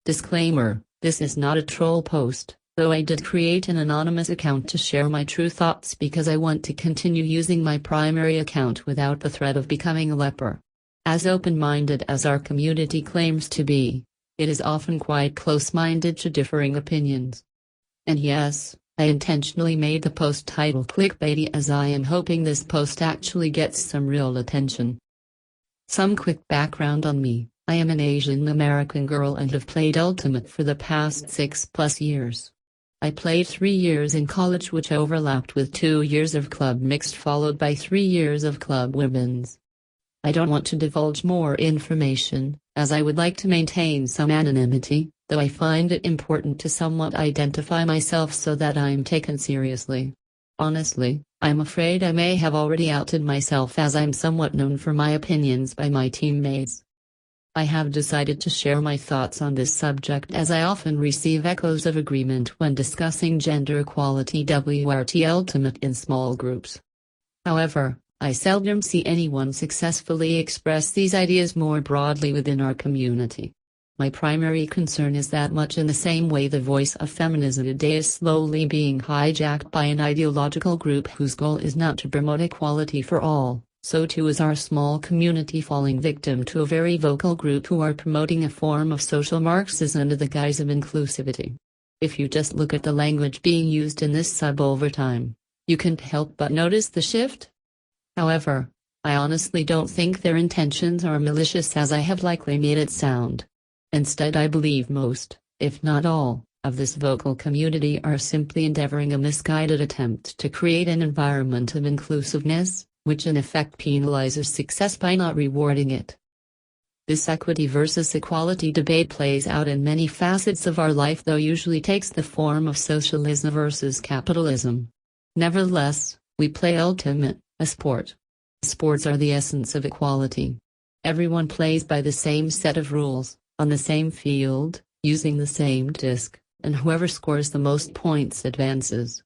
Disclaimer: this is not a troll post, though I did create an anonymous account to share my true thoughts because I want to continue using my primary account without the threat of becoming a leper. As open-minded as our community claims to be, it is often quite close-minded to differing opinions. And yes, I intentionally made the post title clickbaity as I am hoping this post actually gets some real attention. Some quick background on me: I am an Asian American girl and have played Ultimate for the past 6+ years. I played 3 years in college, which overlapped with 2 years of club mixed followed by 3 years of club women's. I don't want to divulge more information, as I would like to maintain some anonymity, though I find it important to somewhat identify myself so that I'm taken seriously. Honestly, I'm afraid I may have already outed myself, as I'm somewhat known for my opinions by my teammates. I have decided to share my thoughts on this subject as I often receive echoes of agreement when discussing gender equality WRT Ultimate in small groups. However, I seldom see anyone successfully express these ideas more broadly within our community. My primary concern is that much in the same way the voice of feminism today is slowly being hijacked by an ideological group whose goal is not to promote equality for all, so too is our small community falling victim to a very vocal group who are promoting a form of social Marxism under the guise of inclusivity. If you just look at the language being used in this sub over time, you can't help but notice the shift. However, I honestly don't think their intentions are malicious as I have likely made it sound. Instead, I believe most, if not all, of this vocal community are simply endeavoring a misguided attempt to create an environment of inclusiveness, which in effect penalizes success by not rewarding it. This equity versus equality debate plays out in many facets of our life, though usually takes the form of socialism versus capitalism. Nevertheless, we play Ultimate, a sport. Sports are the essence of equality. Everyone plays by the same set of rules, on the same field, using the same disc, and whoever scores the most points advances.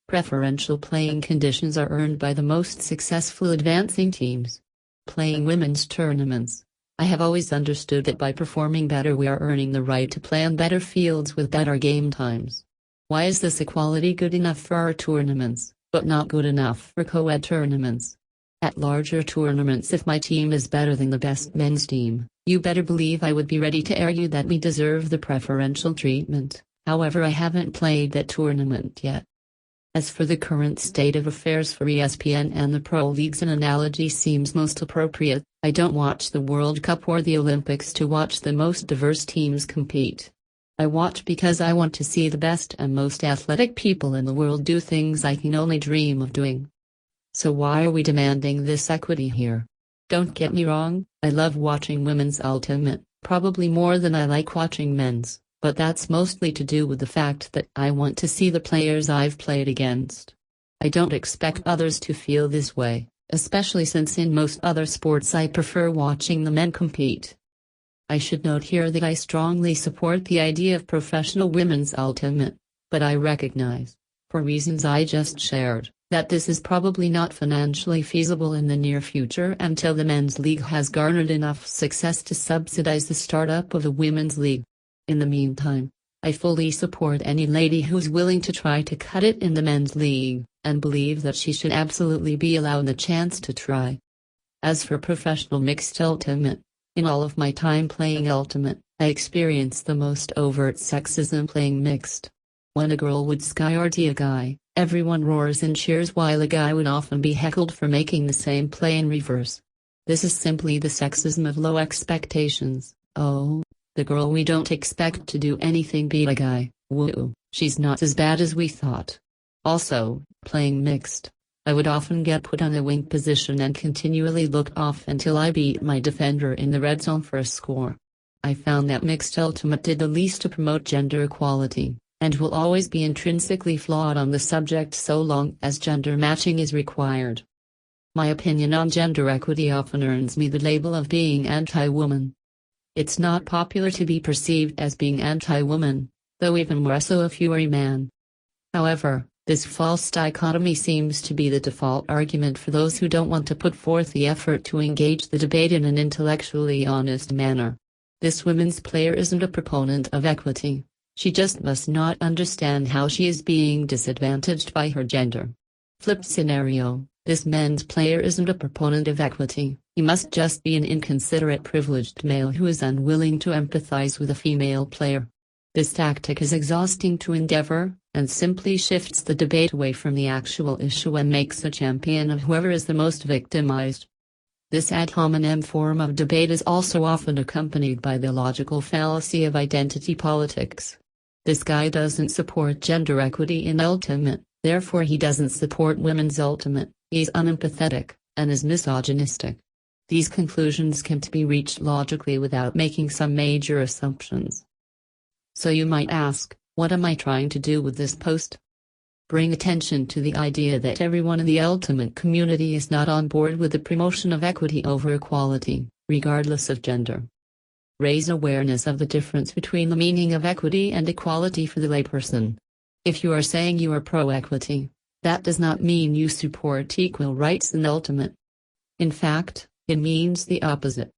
Preferential playing conditions are earned by the most successful advancing teams. Playing women's tournaments, I have always understood that by performing better we are earning the right to play on better fields with better game times. Why is this equality good enough for our tournaments, but not good enough for co-ed tournaments? At larger tournaments, if my team is better than the best men's team, you better believe I would be ready to argue that we deserve the preferential treatment. However, I haven't played that tournament yet. As for the current state of affairs for ESPN and the pro leagues, an analogy seems most appropriate. I don't watch the World Cup or the Olympics to watch the most diverse teams compete. I watch because I want to see the best and most athletic people in the world do things I can only dream of doing. So why are we demanding this equity here? Don't get me wrong, I love watching women's Ultimate, probably more than I like watching men's. But that's mostly to do with the fact that I want to see the players I've played against. I don't expect others to feel this way, especially since in most other sports I prefer watching the men compete. I should note here that I strongly support the idea of professional women's Ultimate, but I recognize, for reasons I just shared, that this is probably not financially feasible in the near future until the men's league has garnered enough success to subsidize the startup of a women's league. In the meantime, I fully support any lady who's willing to try to cut it in the men's league, and believe that she should absolutely be allowed the chance to try. As for professional mixed Ultimate, in all of my time playing Ultimate, I experienced the most overt sexism playing mixed. When a girl would sky-RT a guy, everyone roars and cheers, while a guy would often be heckled for making the same play in reverse. This is simply the sexism of low expectations. Oh, the girl we don't expect to do anything beat a guy, woo, she's not as bad as we thought. Also, playing mixed, I would often get put on a wing position and continually look off until I beat my defender in the red zone for a score. I found that mixed Ultimate did the least to promote gender equality, and will always be intrinsically flawed on the subject so long as gender matching is required. My opinion on gender equity often earns me the label of being anti-woman. It's not popular to be perceived as being anti-woman, though even more so if you are a man. However, this false dichotomy seems to be the default argument for those who don't want to put forth the effort to engage the debate in an intellectually honest manner. This women's player isn't a proponent of equity. She just must not understand how she is being disadvantaged by her gender. Flip scenario, this men's player isn't a proponent of equity. He must just be an inconsiderate privileged male who is unwilling to empathize with a female player. This tactic is exhausting to endeavor, and simply shifts the debate away from the actual issue and makes a champion of whoever is the most victimized. This ad hominem form of debate is also often accompanied by the logical fallacy of identity politics. This guy doesn't support gender equity in ultimate, therefore he doesn't support women's ultimate, he's unempathetic, and is misogynistic. These conclusions can't be reached logically without making some major assumptions. So you might ask, what am I trying to do with this post? Bring attention to the idea that everyone in the ultimate community is not on board with the promotion of equity over equality, regardless of gender. Raise awareness of the difference between the meaning of equity and equality for the layperson. If you are saying you are pro-equity, that does not mean you support equal rights in ultimate. In fact, it means the opposite.